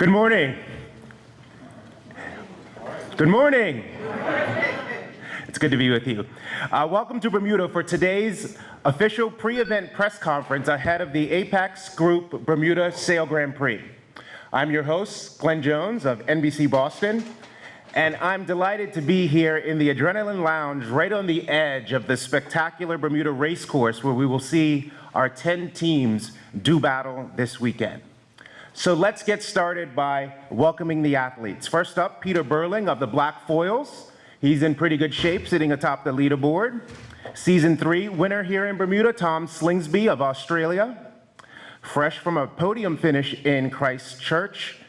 Good morning. Good morning. It's good to be with you. Welcome to Bermuda for today's official pre-event press conference ahead of the Apex Group Bermuda Sail Grand Prix. I'm your host, Glenn Jones of NBC Boston, and I'm delighted to be here in the Adrenaline Lounge right on the edge of the spectacular Bermuda racecourse where we will see our 10 teams do battle this weekend. So let's get started by welcoming the athletes. First up, Peter Burling of the Black Foils. He's in pretty good shape, sitting atop the leaderboard. Season 3 winner here in Bermuda, Tom Slingsby of Australia. Fresh from a podium finish in Christchurch,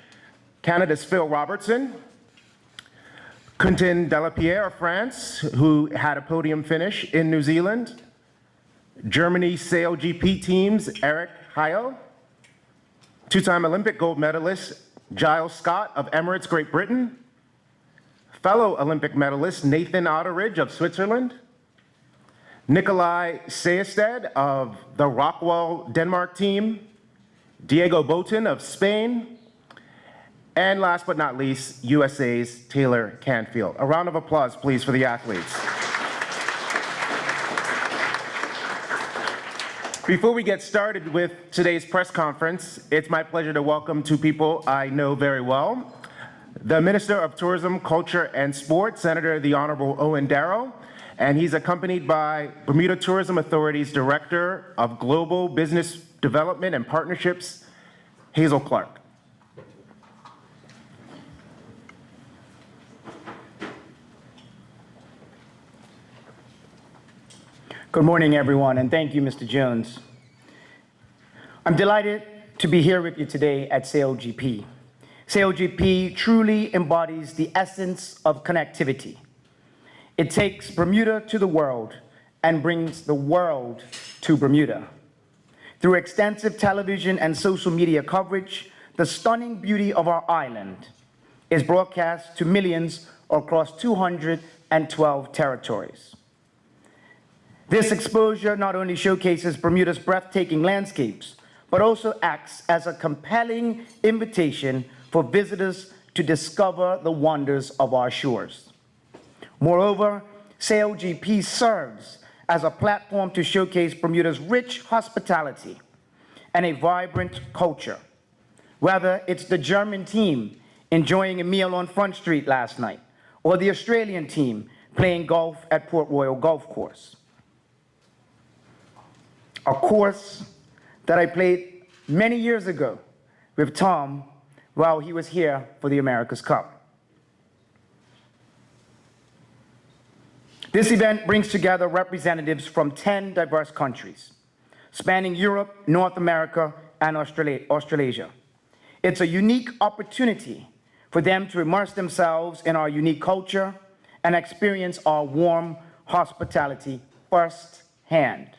Canada's Phil Robertson. Quentin Delapierre of France, who had a podium finish in New Zealand. Germany's SailGP team's Eric Heil. Two-time Olympic gold medalist Giles Scott of Emirates, Great Britain. Fellow Olympic medalist Nathan Otteridge of Switzerland. Nikolai Sejested of the Rockwell, Denmark team. Diego Botin of Spain. And last but not least, USA's Taylor Canfield. A round of applause, please, for the athletes. Before we get started with today's press conference, it's my pleasure to welcome two people I know very well. The Minister of Tourism, Culture, and Sport, Senator the Honorable Owen Darrow, and he's accompanied by Bermuda Tourism Authority's Director of Global Business Development and Partnerships, Hazel Clark. Good morning, everyone, and thank you, Mr. Jones. I'm delighted to be here with you today at SailGP. SailGP truly embodies the essence of connectivity. It takes Bermuda to the world and brings the world to Bermuda. Through extensive television and social media coverage, the stunning beauty of our island is broadcast to millions across 212 territories. This exposure not only showcases Bermuda's breathtaking landscapes, but also acts as a compelling invitation for visitors to discover the wonders of our shores. Moreover, SailGP serves as a platform to showcase Bermuda's rich hospitality and a vibrant culture. Whether it's the German team enjoying a meal on Front Street last night, or the Australian team playing golf at Port Royal Golf Course. A course that I played many years ago with Tom while he was here for the America's Cup. This event brings together representatives from 10 diverse countries, spanning Europe, North America, and Australasia. It's a unique opportunity for them to immerse themselves in our unique culture and experience our warm hospitality firsthand.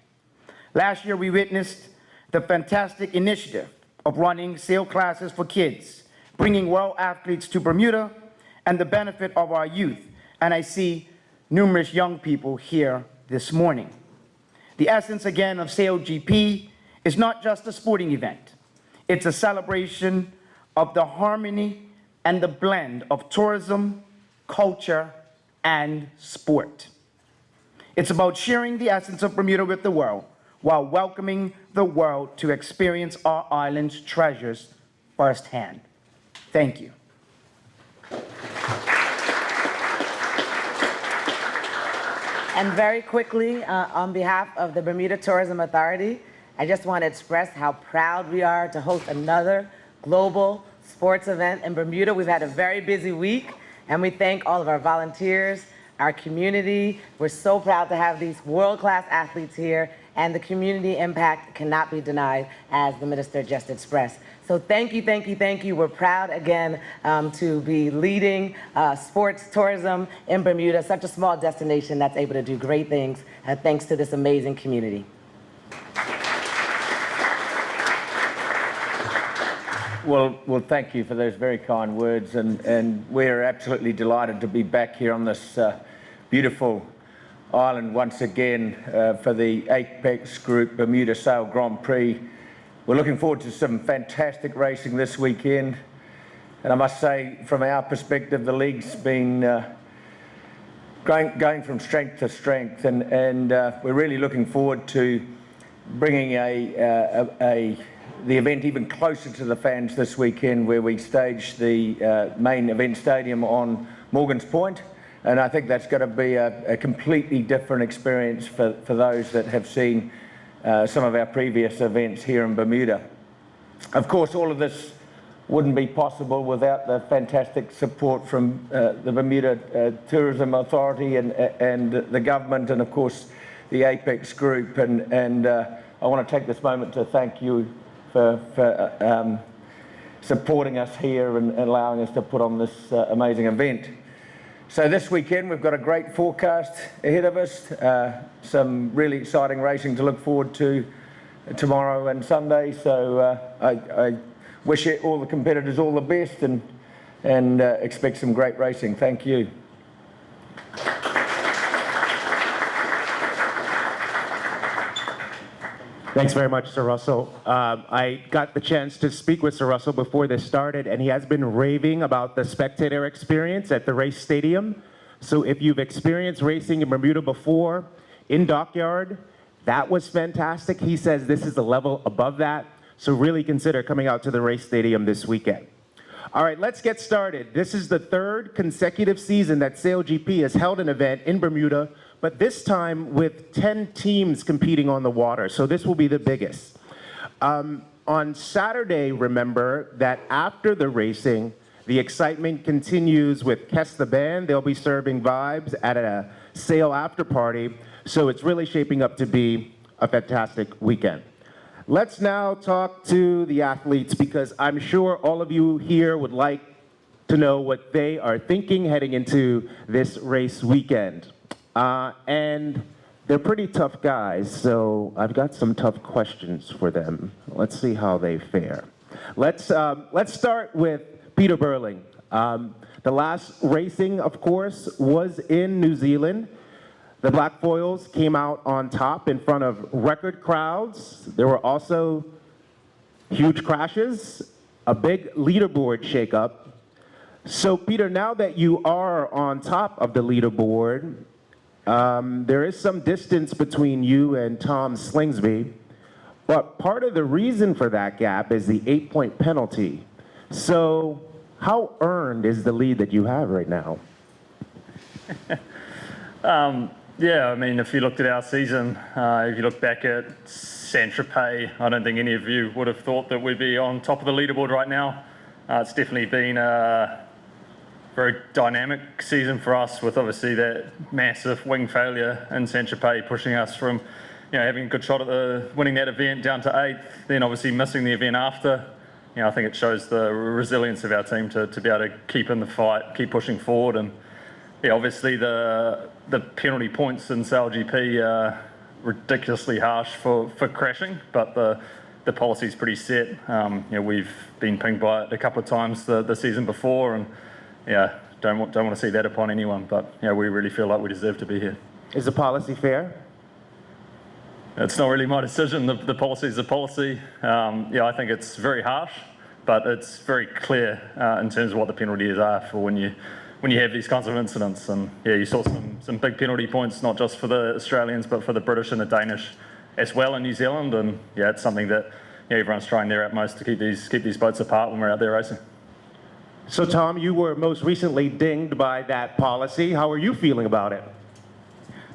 Last year, we witnessed the fantastic initiative of running sail classes for kids, bringing world athletes to Bermuda, and the benefit of our youth. And I see numerous young people here this morning. The essence, again, of SailGP is not just a sporting event. It's a celebration of the harmony and the blend of tourism, culture, and sport. It's about sharing the essence of Bermuda with the world, while welcoming the world to experience our island's treasures firsthand. Thank you. And very quickly, on behalf of the Bermuda Tourism Authority, I just want to express how proud we are to host another global sports event in Bermuda. We've had a very busy week, and we thank all of our volunteers, our community. We're so proud to have these world-class athletes here, and the community impact cannot be denied, as the minister just expressed. So thank you, thank you, thank you. We're proud, again, to be leading sports tourism in Bermuda, such a small destination that's able to do great things, thanks to this amazing community. Well, thank you for those very kind words, and we're absolutely delighted to be back here on this beautiful island once again for the Apex Group Bermuda Sail Grand Prix. We're looking forward to some fantastic racing this weekend. And I must say, from our perspective, the league's been going from strength to strength, and we're really looking forward to bringing the event even closer to the fans this weekend, where we stage the main event stadium on Morgan's Point. And I think that's going to be a completely different experience for those that have seen some of our previous events here in Bermuda. Of course, all of this wouldn't be possible without the fantastic support from the Bermuda Tourism Authority and the government, and of course the Apex Group. And I want to take this moment to thank you for supporting us here and allowing us to put on this amazing event. So this weekend we've got a great forecast ahead of us, some really exciting racing to look forward to tomorrow and Sunday. So I wish all the competitors all the best and expect some great racing. Thank you. Thanks very much, Sir Russell. I got the chance to speak with Sir Russell before this started, and he has been raving about the spectator experience at the race stadium. So if you've experienced racing in Bermuda before, in Dockyard, that was fantastic. He says this is a level above that, so really consider coming out to the race stadium this weekend. All right, let's get started. This is the third consecutive season that SailGP has held an event in Bermuda, but this time with 10 teams competing on the water, so this will be the biggest. On Saturday, remember that after the racing, the excitement continues with Kess the Band. They'll be serving vibes at a Sail after party, so it's really shaping up to be a fantastic weekend. Let's now talk to the athletes, because I'm sure all of you here would like to know what they are thinking heading into this race weekend. And they're pretty tough guys, so I've got some tough questions for them. Let's see how they fare. Let's start with Peter Burling. The last racing, of course, was in New Zealand. The Black Foils came out on top in front of record crowds. There were also huge crashes, a big leaderboard shakeup. So Peter, now that you are on top of the leaderboard, there is some distance between you and Tom Slingsby, but part of the reason for that gap is the 8-point penalty. So how earned is the lead that you have right now? Yeah, I mean, if you looked at our season, if you look back at Saint-Tropez, I don't think any of you would have thought that we'd be on top of the leaderboard right now. It's definitely been a very dynamic season for us, with obviously that massive wing failure in Saint-Tropez pushing us from, having a good shot at winning that event down to 8th, then obviously missing the event after. I think it shows the resilience of our team to be able to keep in the fight, keep pushing forward. And yeah, obviously the penalty points in SailGP are ridiculously harsh for crashing, but the policy is pretty set. We've been pinged by it a couple of times the season before, and yeah, don't want to see that upon anyone. But we really feel like we deserve to be here. Is the policy fair? It's not really my decision. The policy is the policy. I think it's very harsh, but it's very clear in terms of what the penalties are for when you have these kinds of incidents. And yeah, you saw some big penalty points, not just for the Australians, but for the British and the Danish as well in New Zealand. And yeah, it's something that everyone's trying their utmost to keep these boats apart when we're out there racing. So Tom, you were most recently dinged by that policy. How are you feeling about it?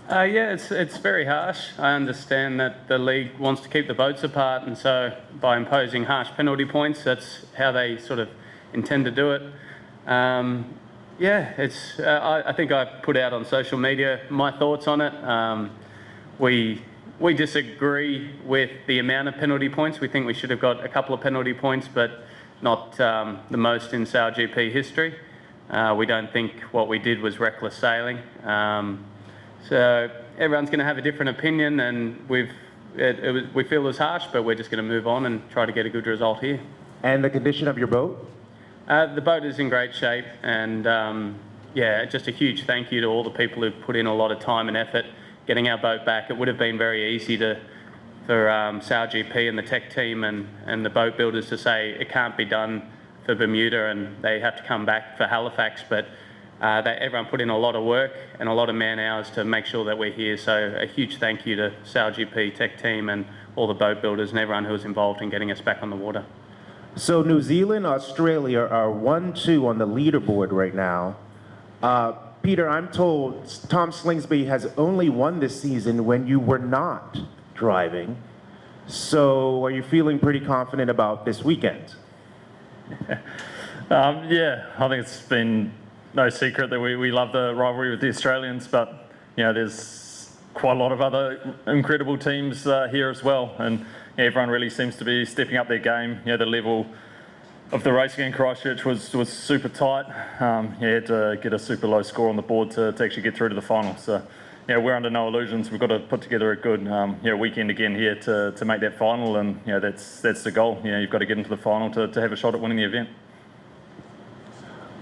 Yeah, it's very harsh. I understand that the league wants to keep the boats apart, and so by imposing harsh penalty points, that's how they sort of intend to do it. Yeah, I think I put out on social media my thoughts on it. We disagree with the amount of penalty points. We think we should have got a couple of penalty points, but not the most in SailGP history. We don't think what we did was reckless sailing. So everyone's going to have a different opinion, and we feel it was harsh, but we're just going to move on and try to get a good result here. And the condition of your boat? The boat is in great shape, and yeah, just a huge thank you to all the people who've put in a lot of time and effort getting our boat back. It would have been very easy for SailGP and the tech team and the boat builders to say it can't be done for Bermuda, and they have to come back for Halifax. But everyone put in a lot of work and a lot of man hours to make sure that we're here. So a huge thank you to SailGP tech team and all the boat builders and everyone who was involved in getting us back on the water. So New Zealand, Australia are 1-2 on the leaderboard right now. Peter, I'm told Tom Slingsby has only won this season when you were not driving. So are you feeling pretty confident about this weekend? Yeah, I think it's been no secret that we love the rivalry with the Australians, but there's quite a lot of other incredible teams here as well, and everyone really seems to be stepping up their game. The level of the racing in Christchurch was super tight. You had to get a super low score on the board to actually get through to the final. So we're under no illusions. We've got to put together a good weekend again here to make that final, and that's the goal. You've got to get into the final to have a shot at winning the event.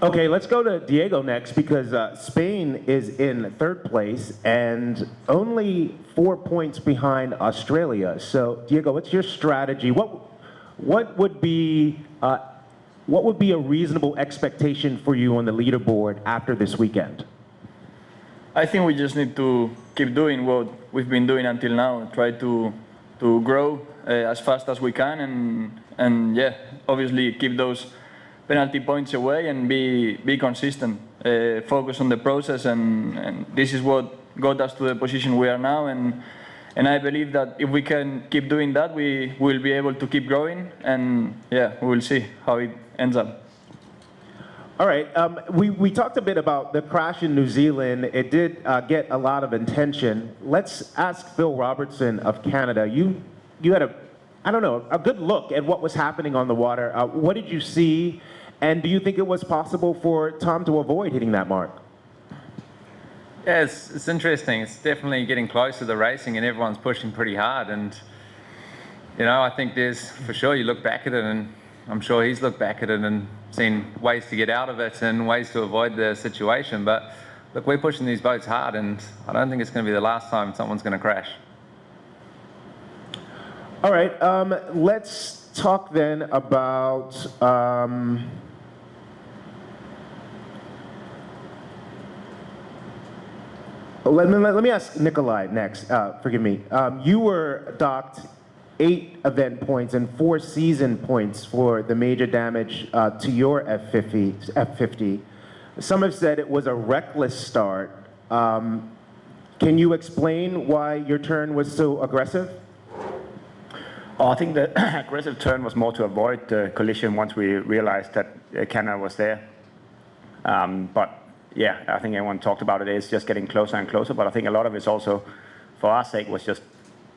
Okay, let's go to Diego next, because Spain is in third place and only 4 points behind Australia. So Diego, what's your strategy? What would be a reasonable expectation for you on the leaderboard after this weekend? I think we just need to keep doing what we've been doing until now. Try to grow as fast as we can, and yeah, obviously keep those penalty points away and be consistent. Focus on the process, and this is what got us to the position we are now. And I believe that if we can keep doing that, we will be able to keep growing. And yeah, we will see how it ends up. All right, we talked a bit about the crash in New Zealand. It did get a lot of attention. Let's ask Phil Robertson of Canada. You had a good look at what was happening on the water. What did you see, and do you think it was possible for Tom to avoid hitting that mark? Yeah, it's interesting. It's definitely getting close to the racing, and everyone's pushing pretty hard. And I think there's, for sure, you look back at it, and I'm sure he's looked back at it and seen ways to get out of it and ways to avoid the situation. But look, we're pushing these boats hard, and I don't think it's going to be the last time someone's going to crash. All right, let's talk then about let me ask Nikolai next. Forgive me. You were docked 8 event points and 4 season points for the major damage to your F50. Some have said it was a reckless start. Can you explain why your turn was so aggressive? I think the aggressive turn was more to avoid the collision once we realized that Canada was there. But yeah, I think everyone talked about it. It's just getting closer and closer. But I think a lot of it's also, for our sake, was just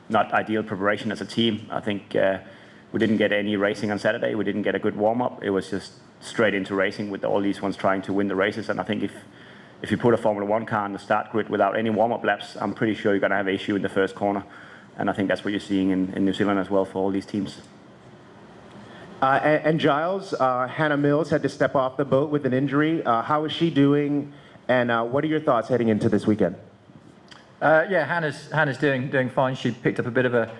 not ideal preparation as a team. I think we didn't get any racing on Saturday. We didn't get a good warm-up. It was just straight into racing with all these ones trying to win the races. And I think if you put a Formula 1 car on the start grid without any warm-up laps, I'm pretty sure you're going to have an issue in the first corner. And I think that's what you're seeing in New Zealand as well for all these teams. And Giles, Hannah Mills had to step off the boat with an injury. How is she doing? And what are your thoughts heading into this weekend? Yeah, Hannah's doing fine. She picked up a bit of a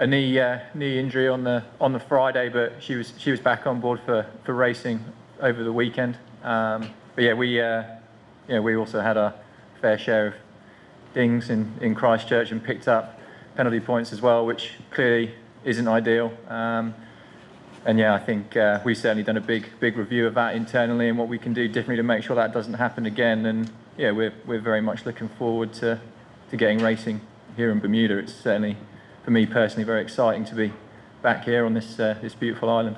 knee injury on the Friday, but she was back on board for racing over the weekend. But yeah, we also had a fair share of dings in Christchurch and picked up penalty points as well, which clearly isn't ideal. And yeah, I think we've certainly done a big review of that internally and what we can do differently to make sure that doesn't happen again. And yeah, we're very much looking forward to getting racing here in Bermuda. It's certainly, for me personally, very exciting to be back here on this beautiful island.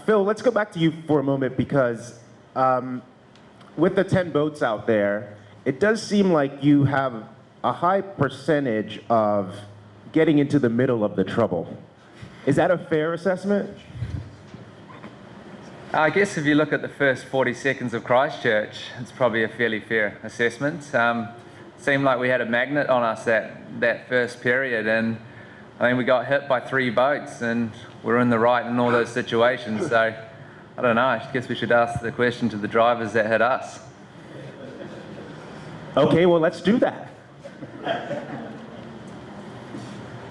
Phil, let's go back to you for a moment, because with the 10 boats out there, it does seem like you have a high percentage of getting into the middle of the trouble. Is that a fair assessment? I guess if you look at the first 40 seconds of Christchurch, it's probably a fairly fair assessment. Seemed like we had a magnet on us that first period, and I think we got hit by 3 boats, and we're in the right in all those situations. So I don't know, I guess we should ask the question to the drivers that hit us. Okay, well, let's do that.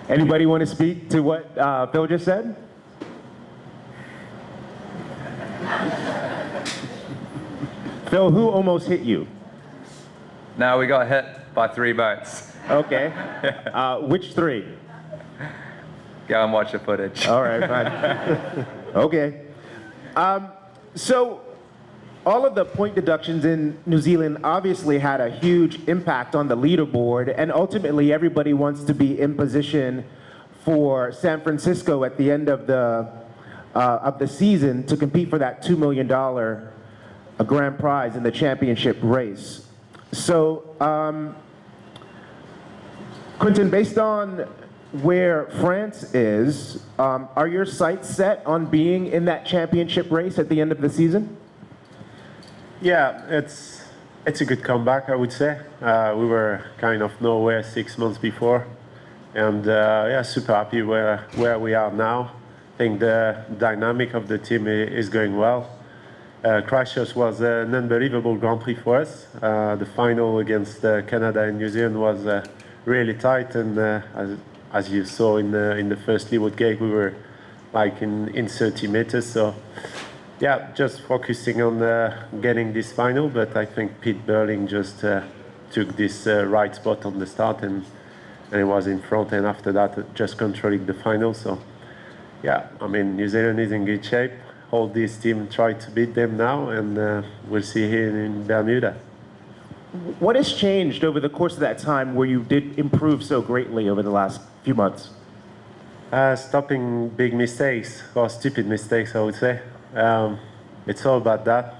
Anybody want to speak to what Phil just said? Phil, who almost hit you? No, we got hit by 3 boats. Okay. Which 3? Go and watch the footage. All right, fine. Okay. So all of the point deductions in New Zealand obviously had a huge impact on the leaderboard, and ultimately everybody wants to be in position for San Francisco at the end of the season to compete for that $2 million grand prize in the championship race. So, Quentin, based on where France is, are your sights set on being in that championship race at the end of the season? Yeah, it's a good comeback, I would say. We were kind of nowhere 6 months before, and yeah, super happy where we are now. I think the dynamic of the team is going well. Christchurch was an unbelievable Grand Prix for us. The final against Canada and New Zealand was really tight, and as you saw in the first leeward gate, we were like in 30 meters. So yeah, just focusing on getting this final. But I think Pete Burling just took this right spot on the start, and it was in front. And after that, just controlling the final. So yeah, I mean, New Zealand is in good shape. All these teams try to beat them now, and we'll see here in Bermuda. What has changed over the course of that time where you did improve so greatly over the last few months? Stopping big mistakes, or stupid mistakes, I would say. It's all about that.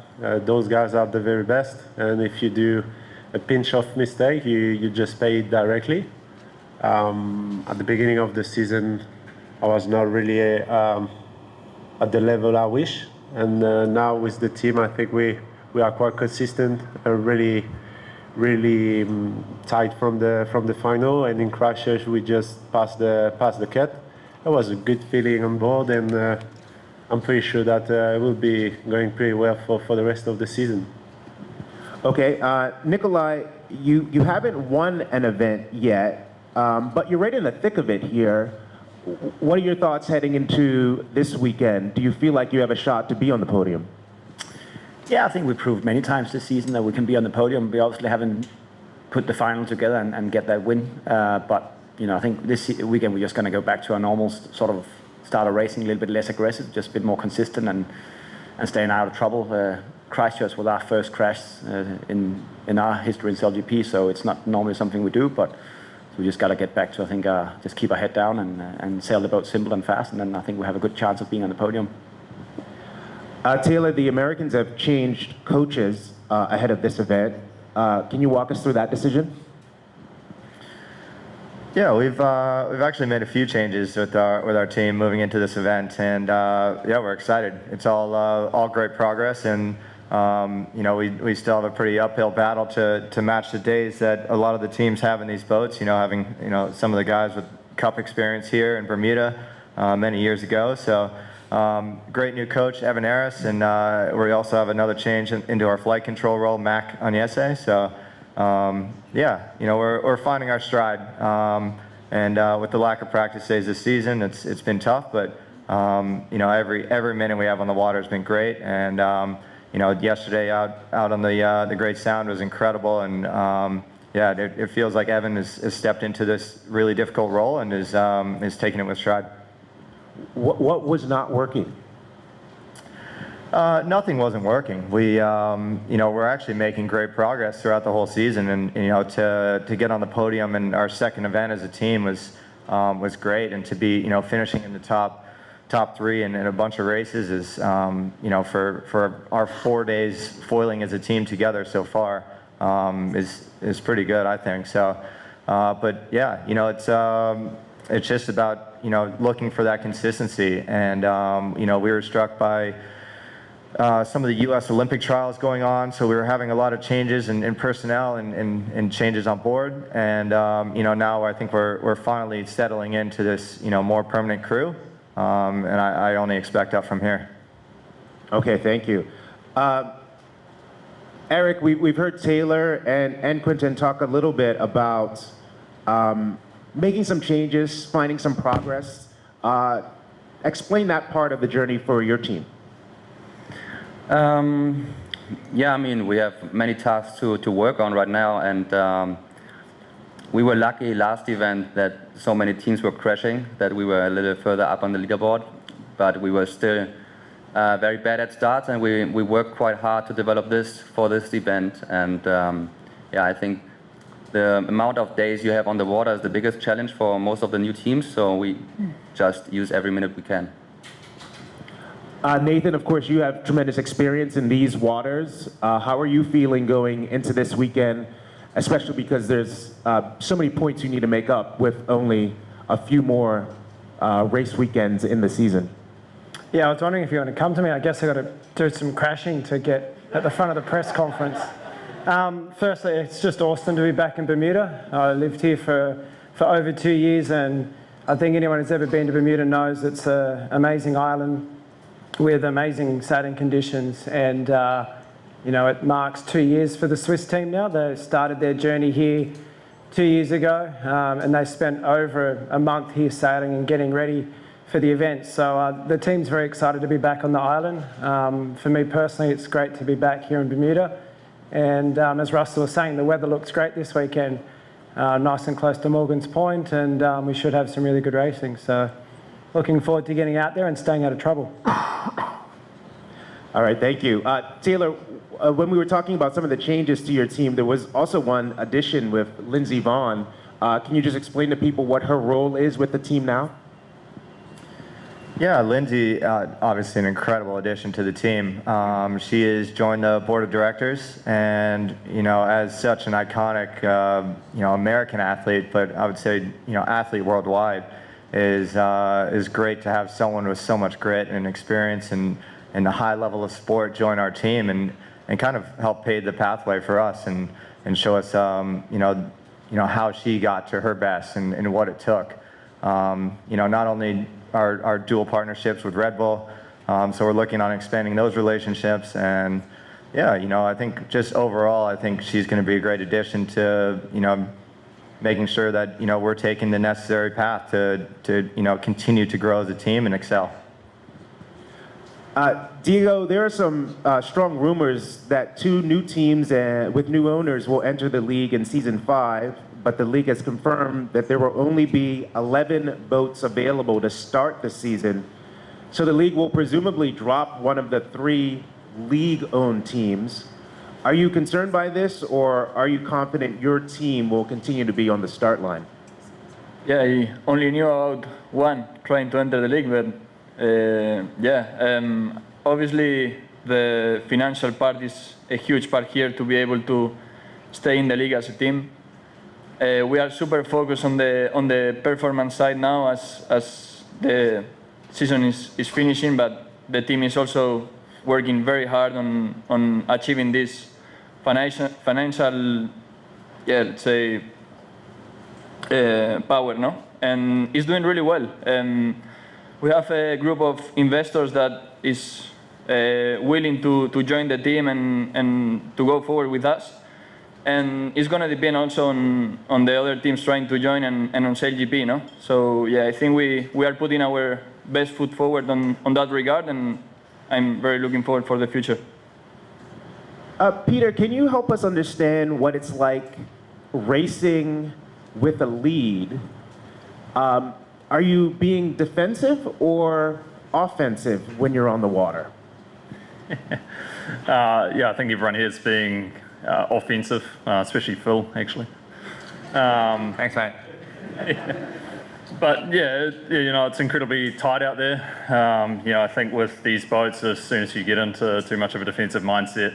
Those guys are the very best, and if you do a pinch-off mistake, you just pay it directly. At the beginning of the season, I was not really at the level I wish, and now with the team, I think we are quite consistent, really tight from the final, and in Christchurch we just passed the cut. It was a good feeling on board, and I'm pretty sure that it will be going pretty well for the rest of the season. Okay, Nikolai, you haven't won an event yet, but you're right in the thick of it here. What are your thoughts heading into this weekend? Do you feel like you have a shot to be on the podium? Yeah, I think we proved many times this season that we can be on the podium. We obviously haven't put the final together and get that win. But you know, I think this weekend we're just going to go back to our normal sort of style of racing, a little bit less aggressive, just a bit more consistent and staying out of trouble. Christchurch was our first crash in our history in SailGP, so it's not normally something we do, but we just got to get back to, I think, just keep our head down and sail the boat simple and fast, and then I think we have a good chance of being on the podium. Taylor, the Americans have changed coaches ahead of this event. Can you walk us through that decision? Yeah, we've actually made a few changes with our team moving into this event, and yeah, we're excited. It's all great progress, and you know, we still have a pretty uphill battle to match the days that a lot of the teams have in these boats. You know, having some of the guys with Cup experience here in Bermuda many years ago. So great new coach Evan Harris, and we also have another change into our flight control role, Mac Agnese. So yeah, you know, we're finding our stride, and with the lack of practice days this season, it's been tough. But you know, every minute we have on the water has been great, and you know, yesterday out on the Great Sound was incredible, and yeah, it feels like Evan has stepped into this really difficult role and is taking it with stride. What was not working? Nothing wasn't working. We, you know, we're actually making great progress throughout the whole season, and you know, to get on the podium in our second event as a team was great, and to be, you know, finishing in the top 3 in a bunch of races is, you know, for our 4 days foiling as a team together so far is pretty good, I think. So, but yeah, you know, it's just about, you know, looking for that consistency, and you know, we were struck by some of the U.S. Olympic trials going on, so we were having a lot of changes in personnel and changes on board, and you know, now I think we're finally settling into this, you know, more permanent crew, and I only expect that from here. Okay, thank you. Eric, we've heard Taylor and Quentin talk a little bit about making some changes, finding some progress. Explain that part of the journey for your team. Yeah, I mean, we have many tasks to work on right now, and we were lucky last event that so many teams were crashing, that we were a little further up on the leaderboard, but we were still very bad at starts, and we worked quite hard to develop this for this event, and yeah, I think the amount of days you have on the water is the biggest challenge for most of the new teams, so we just use every minute we can. Nathan, of course, you have tremendous experience in these waters. How are you feeling going into this weekend, especially because there's so many points you need to make up with only a few more race weekends in the season? Yeah, I was wondering if you want to come to me. I guess I got to do some crashing to get at the front of the press conference. Firstly, it's just awesome to be back in Bermuda. I lived here for over 2 years, and I think anyone who's ever been to Bermuda knows it's an amazing island with amazing sailing conditions, and you know, it marks 2 years for the Swiss team now. They started their journey here 2 years ago, and they spent over a month here sailing and getting ready for the event. So the team's very excited to be back on the island. For me personally, it's great to be back here in Bermuda. And as Russell was saying, the weather looks great this weekend. Nice and close to Morgan's Point, and we should have some really good racing. So looking forward to getting out there and staying out of trouble. All right, thank you. Taylor, when we were talking about some of the changes to your team, there was also one addition with Lindsey Vonn. Can you just explain to people what her role is with the team now? Yeah, Lindsay, obviously an incredible addition to the team. She has joined the board of directors, and you know, as such an iconic, you know, American athlete, but I would say, you know, athlete worldwide, is great to have someone with so much grit and experience and a high level of sport join our team and kind of help pave the pathway for us and show us, you know how she got to her best and what it took. You know, not only our dual partnerships with Red Bull, so we're looking on expanding those relationships, and yeah, you know, I think just overall, I think she's going to be a great addition to, you know, making sure that, you know, we're taking the necessary path to you know, continue to grow as a team and excel. Diego, there are some strong rumors that 2 new teams with new owners will enter the league in season 5, but the league has confirmed that there will only be 11 boats available to start the season. So the league will presumably drop one of the 3 league-owned teams. Are you concerned by this, or are you confident your team will continue to be on the start line? Yeah, I only knew about one trying to enter the league, but obviously the financial part is a huge part here to be able to stay in the league as a team. We are super focused on the performance side now as the season is finishing, but the team is also working very hard on achieving this financial let's say, power, no? And it's doing really well. We have a group of investors that is willing to join the team and to go forward with us. And it's going to depend also on the other teams trying to join and on SailGP, no? So yeah, I think we are putting our best foot forward on that regard, and I'm very looking forward for the future. Peter, can you help us understand what it's like racing with a lead? Are you being defensive or offensive when you're on the water? Yeah, I think everyone here is being offensive, especially Phil, actually. Thanks, mate. But yeah, you know, it's incredibly tight out there. You know, I think with these boats, as soon as you get into too much of a defensive mindset,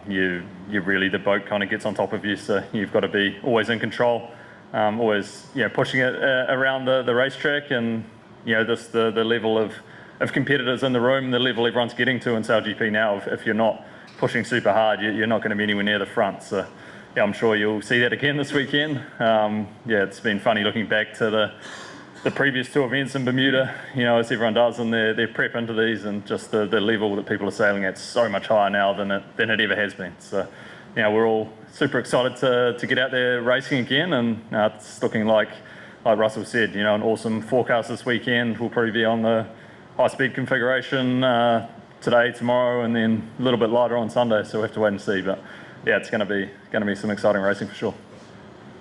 you really, the boat kind of gets on top of you, so you've got to be always in control. Always, you know, pushing it around the racetrack, and you know, the level of competitors in the room, the level everyone's getting to in SailGP now. If you're not pushing super hard, you're not going to be anywhere near the front. So yeah, I'm sure you'll see that again this weekend. Yeah, it's been funny looking back to the previous 2 events in Bermuda. You know, as everyone does in their prep into these, and just the level that people are sailing at so much higher now than it ever has been. So you know, we're all super excited to get out there racing again, and it's looking like Russell said, you know, an awesome forecast this weekend. We'll probably be on the high-speed configuration today, tomorrow, and then a little bit lighter on Sunday. So we have to wait and see. But yeah, it's going to be some exciting racing for sure.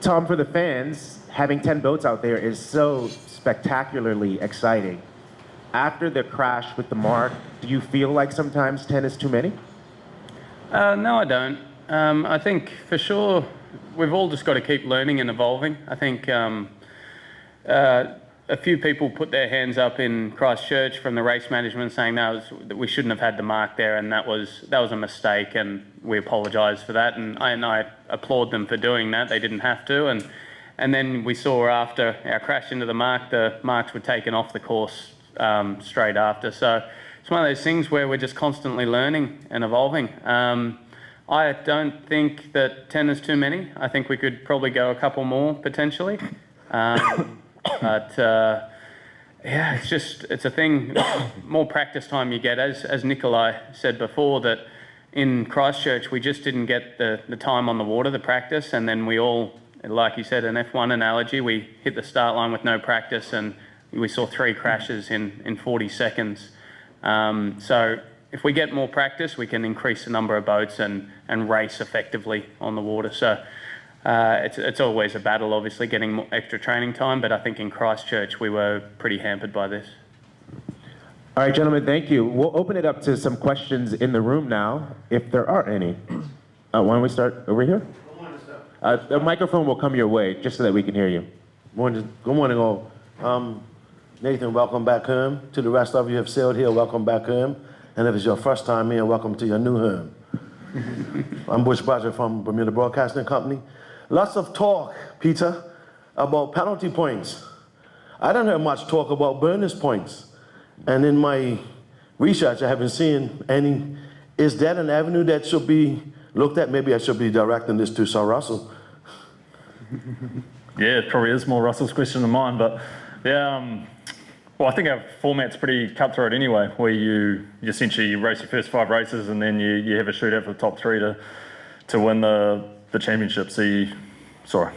Tom, for the fans, having 10 boats out there is so spectacularly exciting. After the crash with the Mark, do you feel like sometimes 10 is too many? No, I don't. I think for sure we've all just got to keep learning and evolving. I think a few people put their hands up in Christchurch from the race management saying that we shouldn't have had the Mark there, and that was a mistake, and we apologise for that, and I applaud them for doing that. They didn't have to, and then we saw after our crash into the marks were taken off the course straight after. So it's one of those things where we're just constantly learning and evolving. I don't think that 10 is too many. I think we could probably go a couple more potentially. But yeah, it's a thing. More practice time you get, as Nikolai said before, that in Christchurch we just didn't get the time on the water, the practice, and then we all, like you said, an F1 analogy, we hit the start line with no practice, and we saw 3 crashes in 40 seconds. So if we get more practice, we can increase the number of boats and race effectively on the water. So it's always a battle, obviously, getting more extra training time, but I think in Christchurch we were pretty hampered by this. All right, gentlemen, thank you. We'll open it up to some questions in the room now, if there are any. Why don't we start over here? The microphone will come your way, just so that we can hear you. Good morning, all. Nathan, welcome back home. To the rest of you who have sailed here, welcome back home. And if it's your first time here, welcome to your new home. I'm Bush Badger from Bermuda Broadcasting Company. Lots of talk, Peter, about penalty points. I don't hear much talk about bonus points. And in my research, I haven't seen any. Is that an avenue that should be looked at? Maybe I should be directing this to Sir Russell. Yeah, it probably is more Russell's question than mine, but yeah, well, I think our format's pretty cutthroat anyway, where you essentially race your first 5 races and then you have a shootout for the top 3 to win the championship. So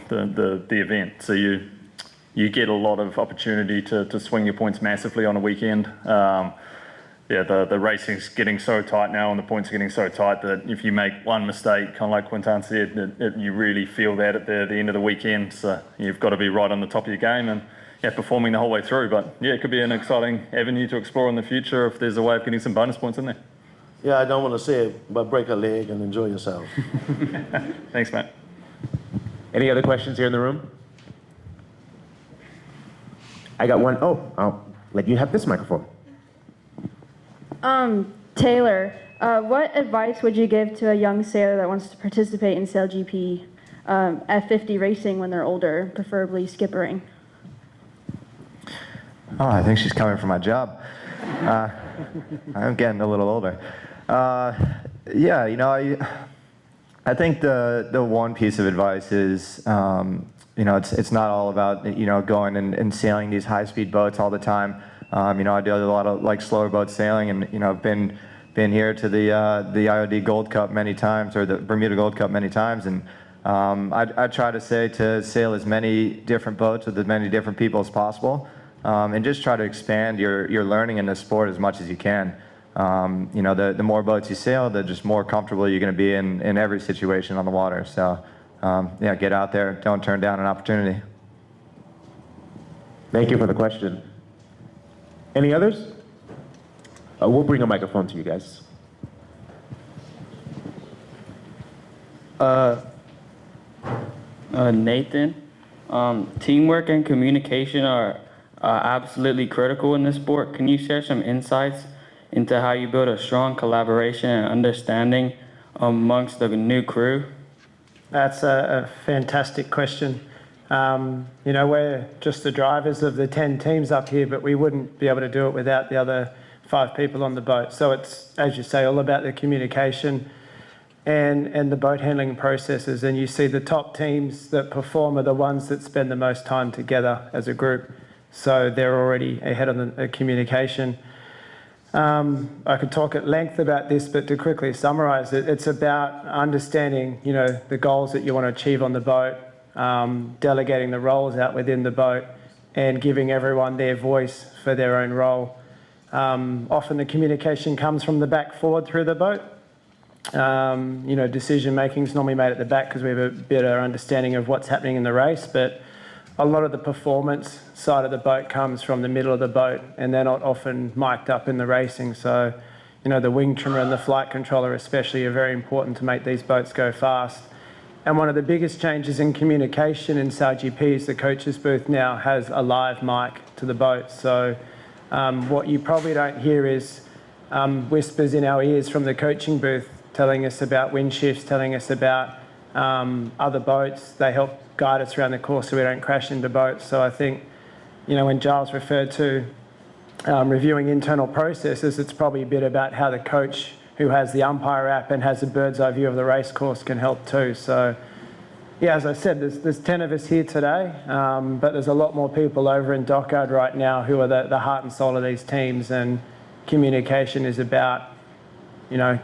the event. So you get a lot of opportunity to swing your points massively on a weekend. Yeah, the racing's getting so tight now, and the points are getting so tight that if you make one mistake, kind of like Quintan said, you really feel that at the end of the weekend. So you've got to be right on the top of your game and performing the whole way through. But yeah, it could be an exciting avenue to explore in the future if there's a way of getting some bonus points in there. Yeah, I don't want to say it, but break a leg and enjoy yourself. Thanks, Matt. Any other questions here in the room? I got one. Oh, I'll let you have this microphone. Taylor, what advice would you give to a young sailor that wants to participate in SailGP F50 racing when they're older, preferably skippering? Oh, I think she's coming for my job. I'm getting a little older. Yeah, you know, I think the one piece of advice is, you know, it's not all about, you know, going and sailing these high-speed boats all the time. You know, I do a lot of like slower boat sailing, and you know, I've been here to the IOD Gold Cup many times, or the Bermuda Gold Cup many times, and I try to say to sail as many different boats with as many different people as possible, and just try to expand your learning in the sport as much as you can. You know, the more boats you sail, the just more comfortable you're going to be in every situation on the water. So, yeah, get out there, don't turn down an opportunity. Thank you for the question. Any others? We'll bring a microphone to you guys. Nathan, teamwork and communication are absolutely critical in this sport. Can you share some insights into how you build a strong collaboration and understanding amongst the new crew? That's a fantastic question. You know, we're just the drivers of the 10 teams up here, but we wouldn't be able to do it without the other 5 people on the boat. So it's, as you say, all about the communication and the boat handling processes. And you see the top teams that perform are the ones that spend the most time together as a group. So they're already ahead on the communication. I could talk at length about this, but to quickly summarize it, it's about understanding, you know, the goals that you want to achieve on the boat, delegating the roles out within the boat, and giving everyone their voice for their own role. Often the communication comes from the back forward through the boat. Decision making is normally made at the back because we have a better understanding of what's happening in the race, but a lot of the performance side of the boat comes from the middle of the boat, and they're not often mic'd up in the racing. So, the wing trimmer and the flight controller especially are very important to make these boats go fast. And one of the biggest changes in communication in SailGP is the coach's booth now has a live mic to the boat. So what you probably don't hear is whispers in our ears from the coaching booth telling us about wind shifts, telling us about other boats. They help guide us around the course so we don't crash into boats. So I think, when Giles referred to reviewing internal processes, it's probably a bit about how the coach who has the umpire app and has a bird's eye view of the race course can help too. So yeah, as I said, there's 10 of us here today, but there's a lot more people over in Dockyard right now who are the heart and soul of these teams, and communication is about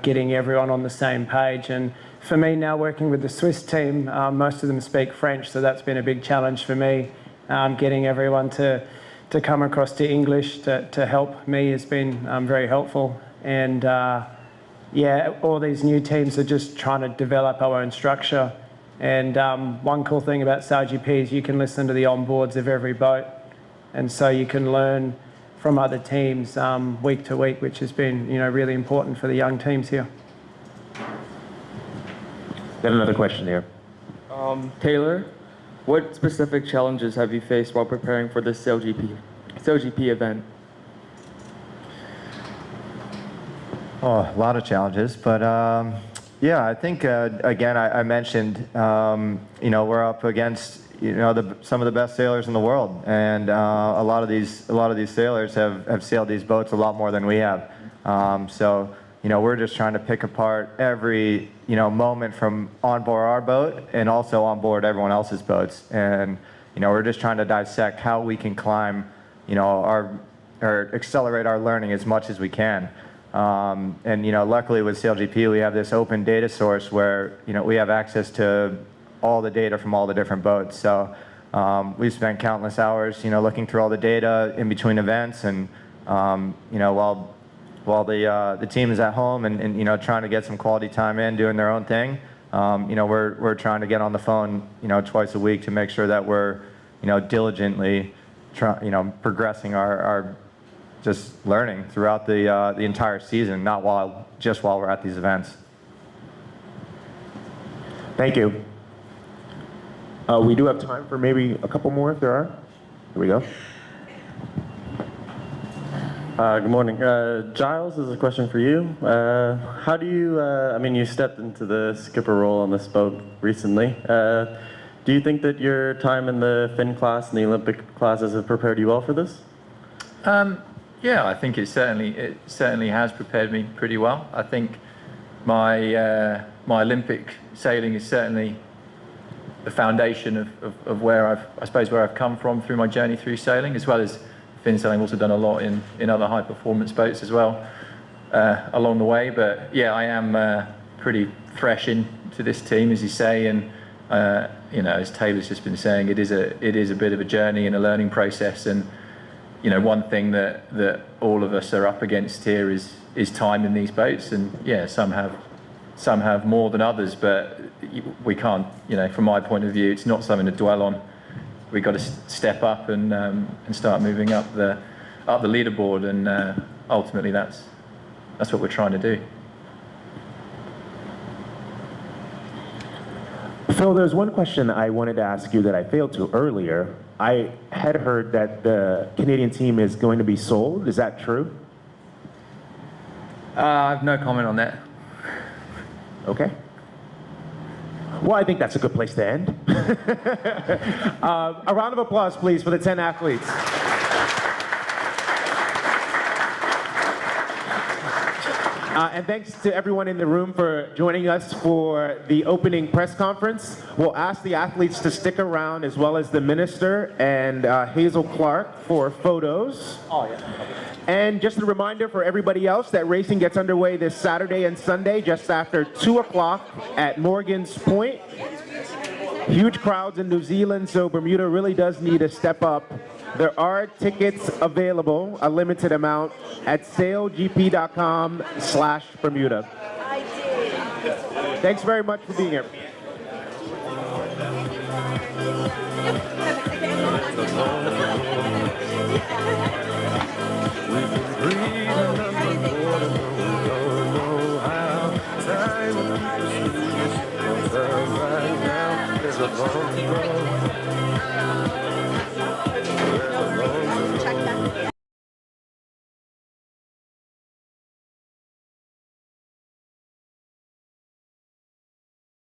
getting everyone on the same page. And for me now, working with the Swiss team, most of them speak French, so that's been a big challenge for me. Getting everyone to come across to English to help me has been very helpful. And all these new teams are just trying to develop our own structure. And one cool thing about SailGP is you can listen to the onboards of every boat, and so you can learn from other teams week to week, which has been really important for the young teams here. Got another question here. Taylor, what specific challenges have you faced while preparing for this SailGP event? Oh, a lot of challenges, but I think again I mentioned we're up against some of the best sailors in the world, and a lot of these sailors have sailed these boats a lot more than we have. So we're just trying to pick apart every moment from on board our boat and also on board everyone else's boats, and we're just trying to dissect how we can climb or accelerate our learning as much as we can. And luckily with SailGP we have this open data source where we have access to all the data from all the different boats. So we've spent countless hours looking through all the data in between events, and while the team is at home and trying to get some quality time in doing their own thing, we're trying to get on the phone twice a week to make sure that we're diligently progressing our just learning throughout the entire season, not just while we're at these events. Thank you. We do have time for maybe a couple more if there are. Here we go. Good morning. Giles, this is a question for you. How do you, you stepped into the skipper role on this boat recently. Do you think that your time in the Finn class and the Olympic classes have prepared you well for this? Yeah, I think it certainly has prepared me pretty well. I think my Olympic sailing is certainly the foundation of where I've come from through my journey through sailing, as well as Finn sailing. I've also done a lot in other high performance boats as well along the way. But yeah, I am pretty fresh into this team, as you say, and as Taylor's just been saying, it is a bit of a journey and a learning process. And one thing that all of us are up against here is time in these boats, and yeah, some have more than others, but we can't, from my point of view, it's not something to dwell on. We've got to step up and start moving up the leaderboard, and ultimately that's what we're trying to do. Phil, there's one question I wanted to ask you that I failed to earlier. I had heard that the Canadian team is going to be sold. Is that true? I have no comment on that. Okay. Well, I think that's a good place to end. A round of applause, please, for the 10 athletes. And thanks to everyone in the room for joining us for the opening press conference. We'll ask the athletes to stick around, as well as the minister and Hazel Clark, for photos. Oh, yeah. And just a reminder for everybody else that racing gets underway this Saturday and Sunday just after 2 o'clock at Morgan's Point. Huge crowds in New Zealand, so Bermuda really does need to step up There are tickets available, a limited amount, at sailgp.com/Bermuda. Thanks very much for being here. There's a